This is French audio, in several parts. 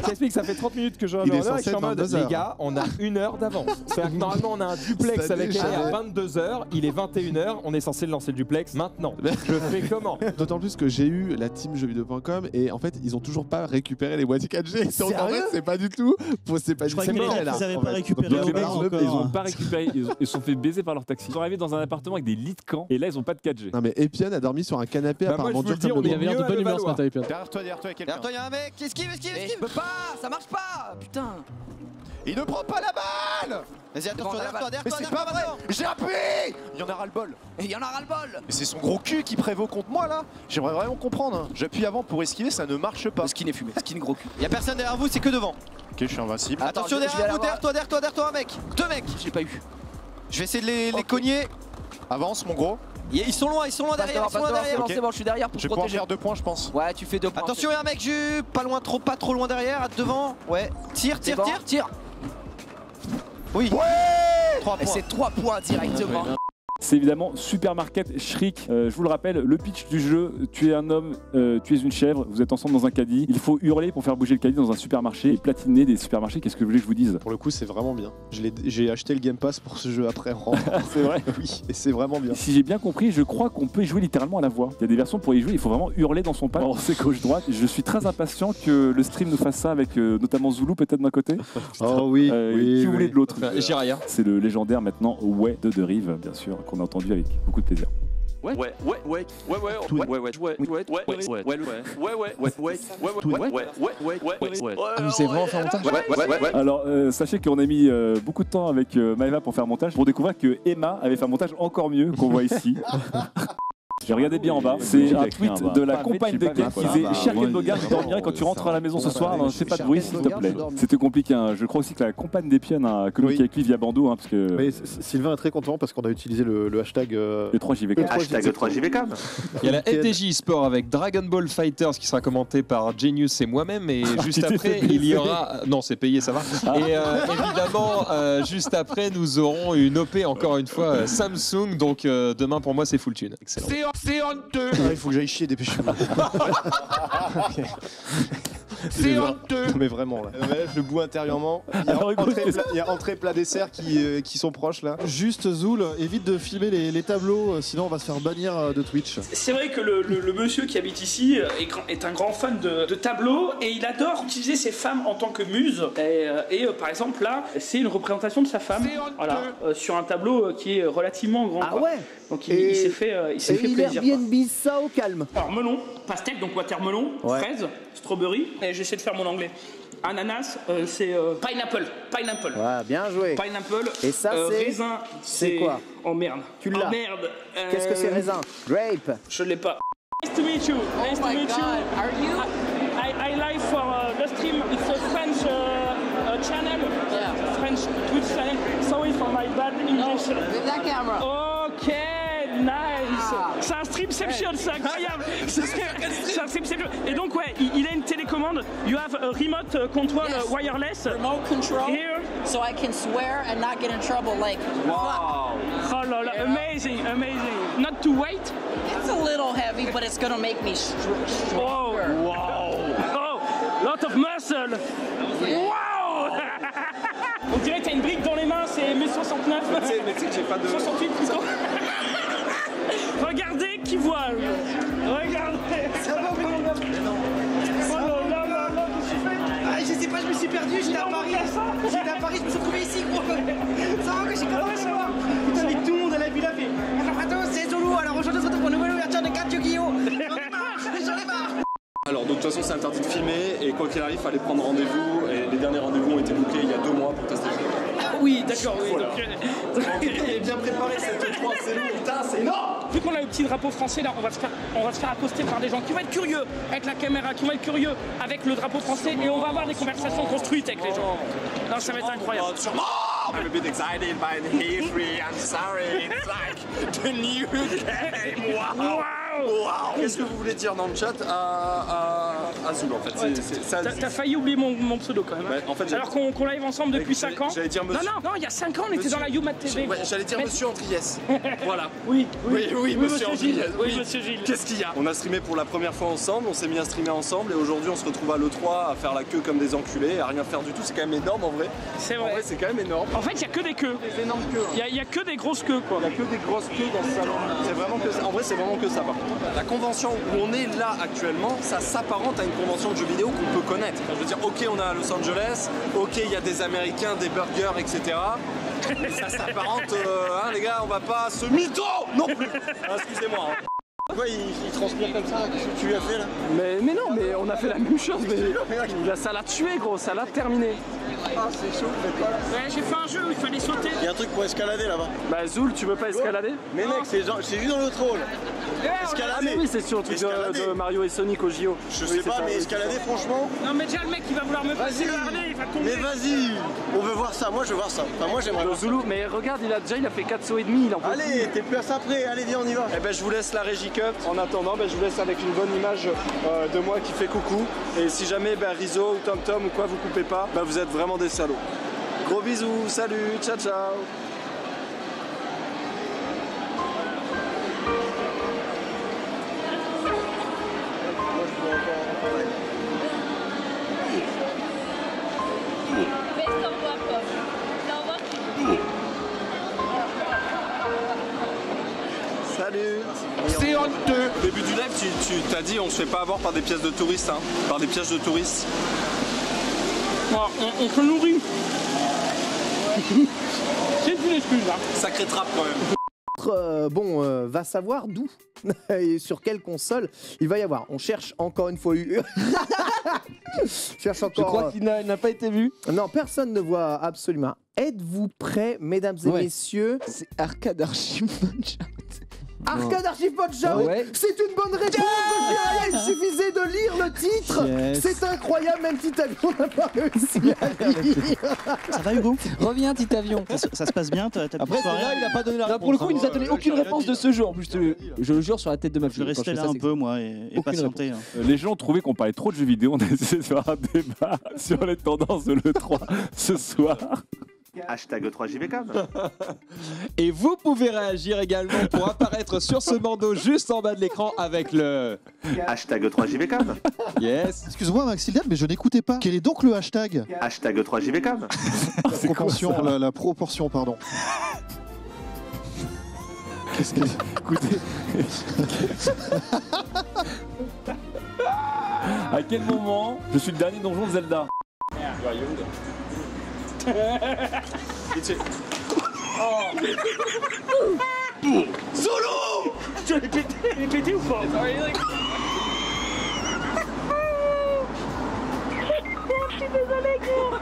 J'explique, ça fait 30 minutes que je Il est et je censé suis en être mode, 22 heures. les gars, on a 1 heure d'avance. C'est-à-dire que normalement, on a un duplex avec elle à 22h, il est 21h, on est censé lancer le duplex maintenant. Je fais comment? D'autant plus que j'ai eu la team jeuxvideo.com et en fait, ils ont toujours pas récupéré les boîtiers 4G. Donc en fait, c'est pas du tout. C'est pas Je crois que mort. ils avaient en pas fait. récupéré Donc, au les mecs, bar ils ont encore. pas récupéré, ils se sont fait baiser par leur taxi. Ils sont arrivés dans un appartement avec des lits de camp et là ils ont pas de 4G. Non mais Epion a dormi sur un canapé Bah, moi, apparemment je vous dur le comme dis, le on Il est avait l'air de mieux à bonne humeur ce Levallois. matin, Epion. Derrière toi, il y a quelqu'un. Derrière toi, il y a un mec. Esquive. Je peux pas, ça marche pas. Putain. Il ne prend pas la balle. Vas-y, attention, derrière toi, Mais c'est pas vrai. J'ai appuyé. Il y en a ras-le-bol. Et il y en a ras-le-bol. Mais c'est son gros cul qui prévaut contre moi là. J'aimerais vraiment comprendre. Hein. J'appuie avant pour esquiver, ça ne marche pas. Le skin est fumé, skin gros cul. Y a personne derrière vous, c'est que devant. Ok, je suis invincible. Attention derrière vous, derrière toi, un mec. 2 mecs. Je l'ai pas eu. Je vais essayer de les cogner. Avance, mon gros. Ils sont loin derrière, C'est bon, c'est bon, je suis derrière pour Je vais pouvoir protéger. faire 2 points, je pense. Ouais, tu fais 2 points. Attention, il y a un mec, pas trop loin derrière, devant. Ouais. Tire. Tire. Oui. 3 Et points. c'est 3 points directement. C'est évidemment Supermarket Shriek. Je vous le rappelle, le pitch du jeu, tu es un homme, tu es une chèvre, vous êtes ensemble dans un caddie. Il faut hurler pour faire bouger le caddie dans un supermarché et platiner des supermarchés. Qu'est-ce que vous voulez que je vous dise? Pour le coup, c'est vraiment bien. J'ai acheté le Game Pass pour ce jeu après. C'est vrai. Oui, et c'est vraiment bien. Si j'ai bien compris, je crois qu'on peut y jouer littéralement à la voix. Il y a des versions pour y jouer, il faut vraiment hurler dans son pad. C'est gauche-droite. Je suis très impatient que le stream nous fasse ça avec notamment Zulu peut-être d'un côté. Oh oui, Qui voulait de l'autre? Jiraya. C'est le légendaire maintenant Ouais de Derive, bien sûr, qu'on a entendu avec beaucoup de plaisir. C'est vraiment fait un montage. Alors, sachez qu'on a mis beaucoup de temps avec Maëva pour faire un montage, pour découvrir que Emma avait fait un montage encore mieux qu'on voit ici. J'ai regardé bien en bas, c'est un tweet de la compagne de Ken qui disait « Cher Ken Bogan, je dormirai quand tu rentres à la maison ce soir, ne fais pas de bruit s'il te plaît ». C'était compliqué, hein. Je crois aussi que la compagne d'Epion a communiqué avec lui via Bandeau, hein, parce que... Oui, Sylvain est très content parce qu'on a utilisé le hashtag E3JVCam. Hashtag E3JVCam. Il y a la FDJ Sport avec Dragon Ball Fighters qui sera commenté par Genius et moi-même. Et juste après, il y aura. Non, c'est payé, ça va. Et évidemment, juste après, nous aurons une OP, encore une fois, Samsung. Donc demain, pour moi, c'est full tune. Excellent. C'est honteux. Il faut que j'aille chier, dépêchez-vous. C'est honteux. Mais vraiment là. Je boue intérieurement. Il y a entrée, plat, dessert qui sont proches là. Juste Zoul, évite de filmer les tableaux, sinon on va se faire bannir de Twitch. C'est vrai que le monsieur qui habite ici est un grand fan de tableaux et il adore utiliser ses femmes en tant que muse. Et par exemple là, c'est une représentation de sa femme. Voilà, sur un tableau qui est relativement grand. Ah ouais. Donc il s'est fait plaisir. Airbnb ça au calme. Alors melon, pastèque, donc watermelon, fraise, strawberry. Et j'essaie de faire mon anglais. Ananas, c'est pineapple. Ouais, bien joué. Pineapple. Et ça, c'est raisin. C'est quoi? Oh merde. Tu l'as. Oh merde. Qu'est-ce que c'est raisin? Grape. Je l'ai pas. Nice to meet you. Nice to meet you. Are you? I live for the stream. It's a French channel. Yeah. French Twitch channel. Sorry for my bad English. With that camera. Ok, nice. C'est un streamception, c'est incroyable. C'est un streamception. Et donc ouais, il a une télécommande. You have a remote control wireless. Remote control. Here. So I can swear and not get in trouble. Like, wow. Oh là là, amazing. Not to wait. It's a little heavy, but it's gonna make me stronger. Oh, wow. Oh, lot of muscle. Wow. On dirait que t'as une brique dans les mains, c'est mes 69. Mais tu sais que j'ai pas de... 68 plutôt. Regardez qui voit. Regardez. Ça va, mais non. Oh là là, qu'est-ce que tu fais? Ah, je sais pas, je me suis perdu, j'étais à Paris. J'étais à Paris, je me suis retrouvé ici, gros. Ça va que j'ai pas de voir. Putain, mais tout le monde a la vue la fait. Bonjour, c'est Zulu. Alors aujourd'hui, on se retrouve pour une nouvelle ouverture de cartes Yu-Gi-Oh! J'en ai marre. Alors, donc de toute façon, c'est interdit de filmer et quoi qu'il arrive, il fallait prendre rendez-vous. Et les derniers rendez-vous ont été bouclés il y a 2 mois pour tester le jeu. Ah oui, d'accord, oui. Voilà. Donc, il est bien préparé cette 3, c'est lourd, putain, c'est énorme. Vu qu'on a le petit drapeau français là, on va se faire accoster par des gens qui vont être curieux avec la caméra, qui vont être curieux avec le drapeau français et on va avoir des conversations construites avec les gens. Non, ça va être incroyable. I'm a bit excited by the history. I'm sorry. It's like the new game. Wow. Qu'est-ce que vous voulez dire dans le chat à Zul en fait? T'as failli oublier mon pseudo quand même. Ouais, en fait, alors qu'on live ensemble depuis 5 ans. J'allais dire monsieur. Non, il y a 5 ans on était dans la YouMat TV. Ouais, j'allais dire monsieur Andriès. Voilà. Oui, monsieur Andriès. Oui, monsieur Gilles. Qu'est-ce qu'il y a? On a streamé pour la première fois ensemble, on s'est mis à streamer ensemble et aujourd'hui on se retrouve à l'E3 à faire la queue comme des enculés, à rien faire du tout. C'est quand même énorme en vrai. C'est vrai. En vrai, c'est quand même énorme. En fait, il y a que des queues. Des énormes queues. Il y a que des grosses queues quoi. Il y a que des grosses queues dans ce salon. C'est vraiment que ça. En vrai, c'est vraiment que ça par contre. La convention où on est là actuellement, ça s'apparente à une convention de jeux vidéo qu'on peut connaître. Enfin, je veux dire, ok, on est à Los Angeles, ok, il y a des Américains, des burgers, etc. Mais ça s'apparente, hein, les gars, on va pas se mytho non plus. Ah, excusez-moi. Hein. Pourquoi il transpire comme ça? Qu'est-ce que tu lui as fait là? Mais non, mais on a fait la même chose. Mais ça l'a tué, gros, ça l'a terminé. Ah, c'est chaud, faites pas là. Ouais, j'ai fait un jeu où il fallait sauter. Il y a un truc pour escalader là-bas. Bah, Zoul, tu veux pas escalader? Mais mec, c'est vu dans le troll. Escalader. Ah, mais oui, c'est sur le truc de Mario et Sonic au JO. Je sais pas, mais escalader, franchement. Non, mais déjà, le mec, il va vouloir me passer le harnais, il va tomber. Mais vas-y, on veut voir ça. Moi, je veux voir ça. Enfin, moi, j'aimerais voir Zoulou, mais regarde, il a fait 4 sauts et demi. Il en peut Allez, t'es plus à ça près. Allez, viens, on y va. Eh ben, je vous laisse la régie cut. En attendant, je vous laisse avec une bonne image de moi qui fait coucou. Et si jamais Rizzo ou TomTom ou quoi vous coupez pas, vous êtes vraiment des salauds. Gros bisous, salut, ciao ciao. Salut. C'est honteux. Au début du live, tu t'as dit on se fait pas avoir par des pièces de touristes, hein, par des pièges de touristes. On se nourrit. C'est une excuse là. Sacré trappe quand même. Va savoir d'où et sur quelle console il va y avoir. On cherche encore une fois. Cherche encore. Je crois qu'il n'a pas été vu. Non, personne ne voit absolument. Êtes-vous prêts, mesdames et messieurs? C'est Arcade Archive. Arcade Archive Punch-Out, c'est une bonne réponse. Il suffisait de lire le titre. C'est incroyable, même Titavion n'a pas réussi à lire. Ça va Hugo? Reviens Titavion. Ça se passe bien? Après là, il a pas donné la réponse. Pour le coup, il nous a donné aucune réponse de ce jeu. En plus, je le jure sur la tête de ma fille. Je restais là un peu moi et patienter. Les gens ont trouvé qu'on parlait trop de jeux vidéo. On a essayé de faire un débat sur les tendances de l'E3 ce soir. Hashtag E3JVCam. Et vous pouvez réagir également pour apparaître sur ce bandeau juste en bas de l'écran avec le Hashtag E3JVCam. Yes. Excuse-moi Maxilian, mais je n'écoutais pas. Quel est donc le hashtag? Hashtag E3JVCam. La proportion, pardon. Qu'est-ce que... Écoutez... À quel moment je suis le dernier donjon de Zelda? Zolo! Tu l'as pété ou pas? Je suis désolé, gros.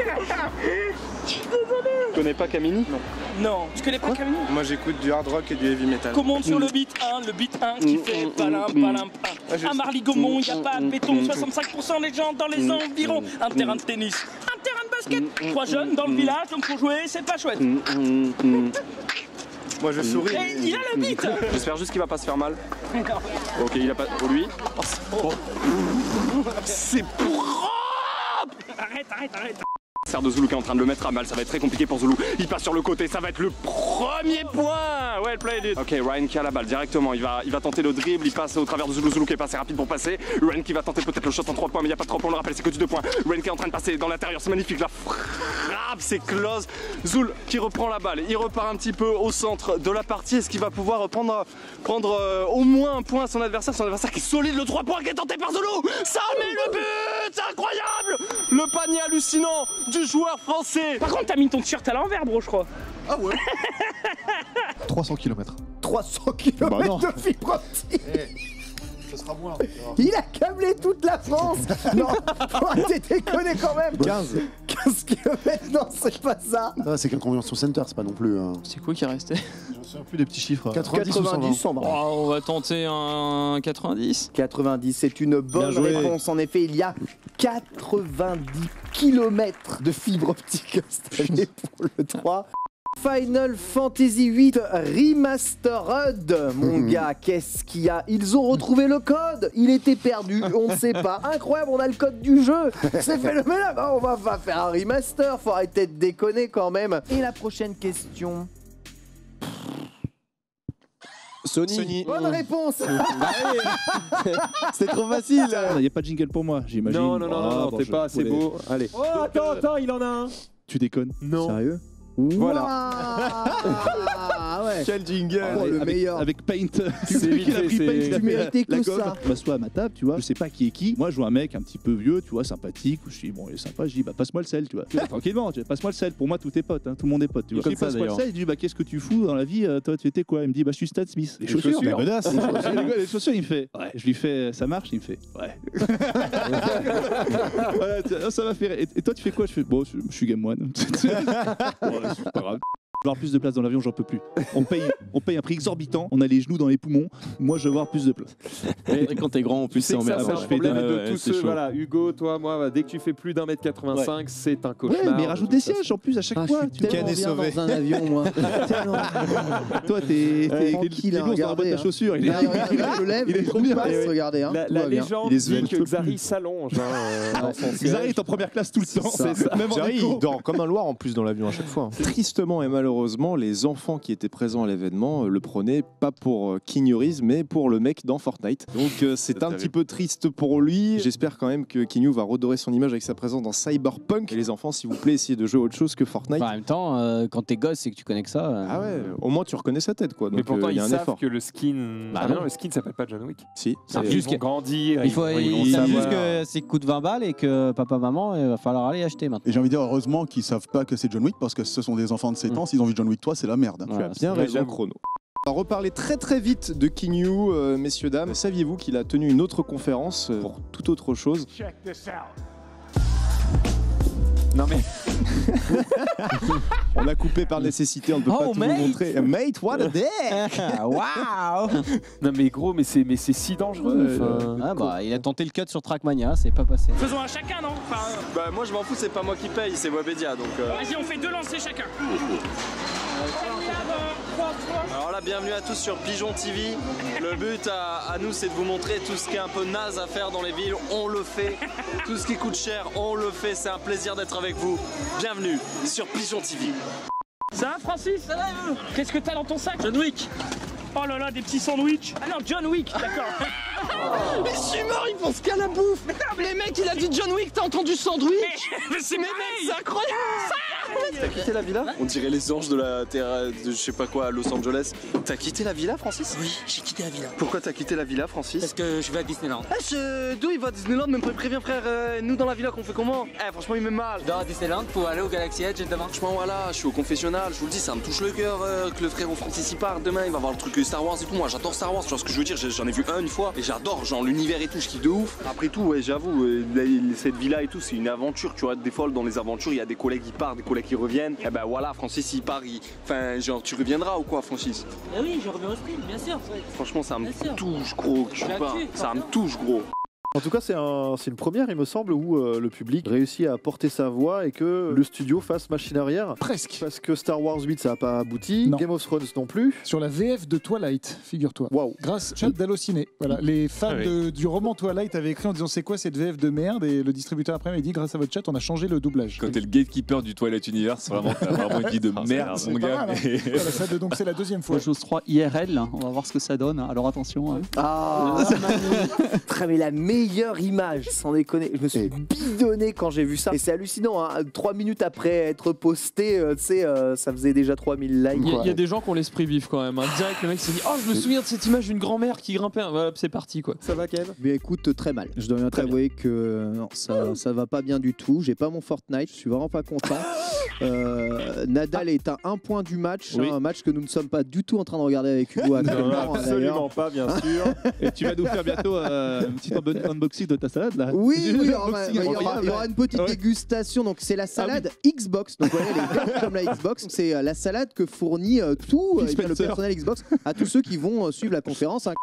Je suis désolé. Tu connais pas Kamini? Non. Non. Tu connais pas Kamini? Moi j'écoute du hard rock et du heavy metal. Commande sur le beat 1 qui fait palim palim pam. À Marly-Gaumont, il n'y a pas de béton, 65% des gens dans les environs. Un terrain de tennis, un terrain de basket. 3 jeunes dans le village, donc pour jouer, c'est pas chouette. Moi je souris. Et il a le beat. J'espère juste qu'il va pas se faire mal. Ok, il a pas... Oh, lui. C'est pour... Arrête. Serre de Zoulou qui est en train de le mettre à mal, ça va être très compliqué pour Zoulou. Il passe sur le côté, ça va être le premier point. Well played. Ok, Ryan qui a la balle directement, il va tenter le dribble, il passe au travers de Zoulou, Zoulou qui est passé rapide pour passer. Ryan qui va tenter peut-être le shot en 3 points, mais il n'y a pas de 3 points, on le rappelle, c'est que du 2 points. Ryan qui est en train de passer dans l'intérieur, c'est magnifique, la frappe, c'est close. Zoul qui reprend la balle, il repart un petit peu au centre de la partie. Est-ce qu'il va pouvoir prendre au moins un point à son adversaire qui est solide, le 3 points qui est tenté par Zoulou. Ça met le but, c'est incroyable. Le panier hallucinant du joueur français. Par contre, t'as mis ton t-shirt à l'envers, bro, je crois. Ah ouais. 300 km. 300 km de fibre optique. Ce sera moins. Il a câblé toute la France. Non, t'es déconné quand même. 15 km, non, c'est pas ça. C'est qu'un convention center, c'est pas non plus. C'est quoi qui est resté? Je me souviens plus des petits chiffres. 90 ou 120. On va tenter un 90. 90, c'est une bonne réponse. En effet, il y a 90 km de fibre optique installée pour le 3. Final Fantasy VIII Remastered. Mon gars, qu'est-ce qu'il y a? Ils ont retrouvé le code. Il était perdu, on ne sait pas. Incroyable, on a le code du jeu. C'est phénoménal. On va faire un remaster. Faut arrêter de déconner quand même. Et la prochaine question. Sony. Bonne réponse. C'était trop facile. Il n'y a pas de jingle pour moi, j'imagine. Non, t'es pas assez beau. Allez. Oh, attends, il en a un. Tu déconnes? Non. Sérieux? Voilà. Ah ouais. Quel jingle. Le meilleur. Avec Paint. Tu méritais que ça. Passe-toi à ma table, tu vois. Je sais pas qui est qui. Moi, je vois un mec un petit peu vieux, tu vois, sympathique. Je dis, bon, il est sympa. Je dis, bah, passe-moi le sel, tu vois. Tranquillement, passe-moi le sel. Pour moi, tout est pote, hein. Tout le monde est pote. Tu vois. Passe-moi le sel. Je dis, bah, qu'est-ce que tu fous dans la vie? Toi, tu étais quoi? Il me dit, bah, je suis Stan Smith. Les chaussures. Les chaussures, il me fait. Ouais. Je lui fais, ça marche? Il me fait, ouais. Ça va faire. Et toi, tu fais quoi? Je fais, bon, je suis Game One. C'est pas grave. Avoir plus de place dans l'avion, j'en peux plus. On paye un prix exorbitant, on a les genoux dans les poumons. Moi, je veux avoir plus de place. Et quand t'es grand, en plus, c'est emmerdant. C'est un problème de tous ceux. Voilà, Hugo, toi, moi, dès que tu fais plus d'1m85, c'est un cauchemar. Ouais, mais rajoute des sièges en plus à chaque fois. Tu tellement bien dans un avion, moi. Toi, t'es tranquille à dans la boîte à chaussures. Il est trop bien. Regardez, la légende dit que Xari s'allonge. Xari est en première classe tout le temps. Xari, il dort comme un loir en plus dans l'avion à chaque fois. Tristement et malheureusement, les enfants qui étaient présents à l'événement le prenaient pas pour Keanu Reeves, mais pour le mec dans Fortnite. Donc c'est un petit peu triste pour lui. J'espère quand même que Keanu va redorer son image avec sa présence dans Cyberpunk. Et les enfants, s'il vous plaît, essayez de jouer à autre chose que Fortnite. En même temps, quand t'es gosse et que tu connais que ça. Ah ouais, au moins tu reconnais sa tête, quoi. Donc, mais pourtant, y a ils un savent effort. que le skin. Bah non, le skin s'appelle pas John Wick. Si. Ils vont grandir. Il faut juste que c'est coûte 20 balles et que papa, maman, il va falloir aller acheter maintenant. Et j'ai envie de dire, heureusement qu'ils savent pas que c'est John Wick parce que ce sont des enfants de 7 ans. S'ils ont vu John Wick 3, c'est la merde. Tu as bien raison, Chrono. On va reparler très vite de Keanu, messieurs, dames. Saviez-vous qu'il a tenu une autre conférence pour toute autre chose? Non mais... On l'a coupé par nécessité, on ne peut pas tout vous montrer. Mate, what a dick! Waouh! Non mais gros, mais c'est si dangereux. Ah bah, il a tenté le cut sur Trackmania, c'est pas passé. Faisons un chacun, non? Bah moi je m'en fous, c'est pas moi qui paye, c'est Webedia donc... Vas-y, on fait 2 lancers chacun. Alors là, bienvenue à tous sur Pigeon TV. Le but à nous, c'est de vous montrer tout ce qui est un peu naze à faire dans les villes. On le fait. Tout ce qui coûte cher, on le fait. C'est un plaisir d'être avec vous. Bienvenue sur Pigeon TV. Ça va, Francis? Ça va, qu'est-ce que t'as dans ton sac? John Wick. Oh là là, des petits sandwichs. Ah non, John Wick, d'accord. Mais je suis mort, ils pensent qu'à la bouffe. Mais les mecs, il a dit John Wick, t'as entendu sandwich? Mais c'est mec, c'est incroyable. T'as quitté la villa? On dirait les anges de la terre de je sais pas quoi à Los Angeles. T'as quitté la villa, Francis? Oui, j'ai quitté la villa. Pourquoi t'as quitté la villa, Francis? Parce que je vais à Disneyland. D'où il va à Disneyland? Même pas prévient, frère. Nous dans la villa qu'on fait comment? Franchement, il me met mal. Je dors à Disneyland pour aller au Galaxy Edge demain. Franchement, voilà, je suis au confessionnal. Je vous le dis, ça me touche le cœur que le frérot Francis y part. Demain, il va voir le truc Star Wars et tout. Moi, j'adore Star Wars. Tu vois ce que je veux dire? J'en ai vu une fois et j'adore, genre l'univers et tout. Je kiffe de ouf. Après tout, ouais, j'avoue, cette villa et tout, c'est une aventure. Tu vois, des fois, dans les aventures, il y a des collègues qui partent, des collègues qui reviennent. Et ben voilà, Francis, il part. Enfin, genre, tu reviendras ou quoi, Francis? Oui, je reviens au sprint, bien sûr. Franchement, ça me touche, gros. Je sais pas. Ça me touche, gros. En tout cas, c'est une première, il me semble, où le public réussit à porter sa voix et que le studio fasse machine arrière. Presque. Parce que Star Wars 8, ça n'a pas abouti. Non. Game of Thrones non plus. Sur la VF de Twilight, figure-toi. Waouh. Grâce à d'Allociné. Voilà. Les fans du roman Twilight avaient écrit en disant c'est quoi cette VF de merde, et le distributeur après m'a dit grâce à votre chat, on a changé le doublage. Quand t'es le gatekeeper du Twilight Universe, vraiment, t'as vraiment une vie de merde, mon gars. Donc c'est la deuxième fois. Chose 3 IRL, on va voir ce que ça donne. Alors attention. Ah, très mais la meilleure image, sans déconner. Je me suis bidonné quand j'ai vu ça. Et c'est hallucinant, hein. 3 minutes après être posté, tu sais, ça faisait déjà 3000 likes. Il y a des gens qui ont l'esprit vif quand même. Hein. Direct, le mec s'est dit oh, je me souviens de cette image d'une grand-mère qui grimpait. Voilà, c'est parti quoi. Ça va, Kev? Mais écoute, très mal. Je dois bien t'avouer que non, ça va pas bien du tout. J'ai pas mon Fortnite, je suis vraiment pas content. Nadal est à 1 point du match, un match que nous ne sommes pas du tout en train de regarder avec Hugo. Absolument pas, bien sûr. Et tu vas nous faire bientôt un petit unboxing de ta salade là. Oui, il y aura une petite dégustation. Donc c'est la salade Xbox. Donc voilà, elle est verte comme la Xbox. C'est la salade que fournit tout le personnel Xbox à tous ceux qui vont suivre la conférence. Hein.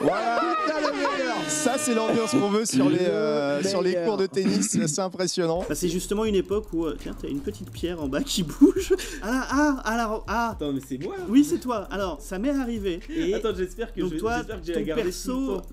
Voilà, t'as le meilleur. Ça, c'est l'ambiance qu'on veut sur les cours de tennis. C'est impressionnant. Bah, c'est justement une époque où, tiens, t'as une petite pierre en bas qui bouge. Attends, mais c'est moi. Oui, c'est toi. Alors, ça m'est arrivé. Et attends, j'espère que donc toi, j'ai la garder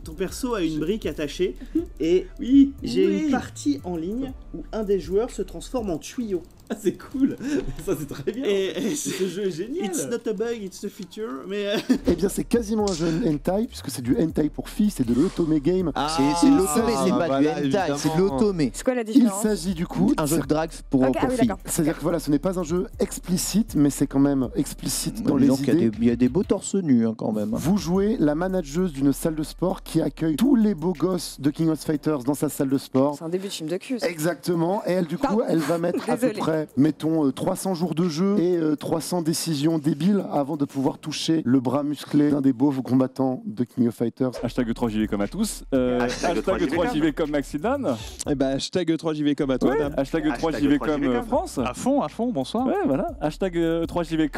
ton perso a une brique attachée. Et oui, j'ai une partie en ligne où un des joueurs se transforme en tuyau. Ah, c'est cool. Ça, c'est très bien. Et ce jeu est génial. It's not a bug, it's a feature. Mais eh bien, c'est quasiment un jeu hentai, puisque c'est du hentai pour filles, c'est de l'otome game. C'est l'otome, c'est pas du hentai, c'est de l'otome. C'est quoi la différence? Il s'agit du coup un jeu de drague pour filles. C'est-à-dire que voilà, ce n'est pas un jeu explicite, mais c'est quand même explicite dans les idées. Il y a des beaux torse nus quand même. Vous jouez la manageuse d'une salle de sport qui accueille tous les beaux gosses de King of Fighters dans sa salle de sport. C'est un début de film de cul. Exactement. Et elle, du coup, elle va mettre à peu près, mettons, 300 jours de jeu et 300 décisions débiles avant de pouvoir toucher le bras musclé d'un des beaux combattants de King of Fighters. Hashtag 3JV à tous. Hashtag 3JV Maxidan. Et bah, hashtag 3JV à toi. Ouais, hashtag 3JV France. À fond, bonsoir. Ouais, voilà. Hashtag 3JV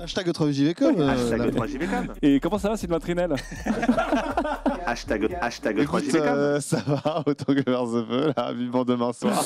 Hashtag 3JV Hashtag 3JV. Et comment ça va, Sylvain Trinel? Hashtag 3JV. Ça va, autant que faire se peut, là, vivement demain soir.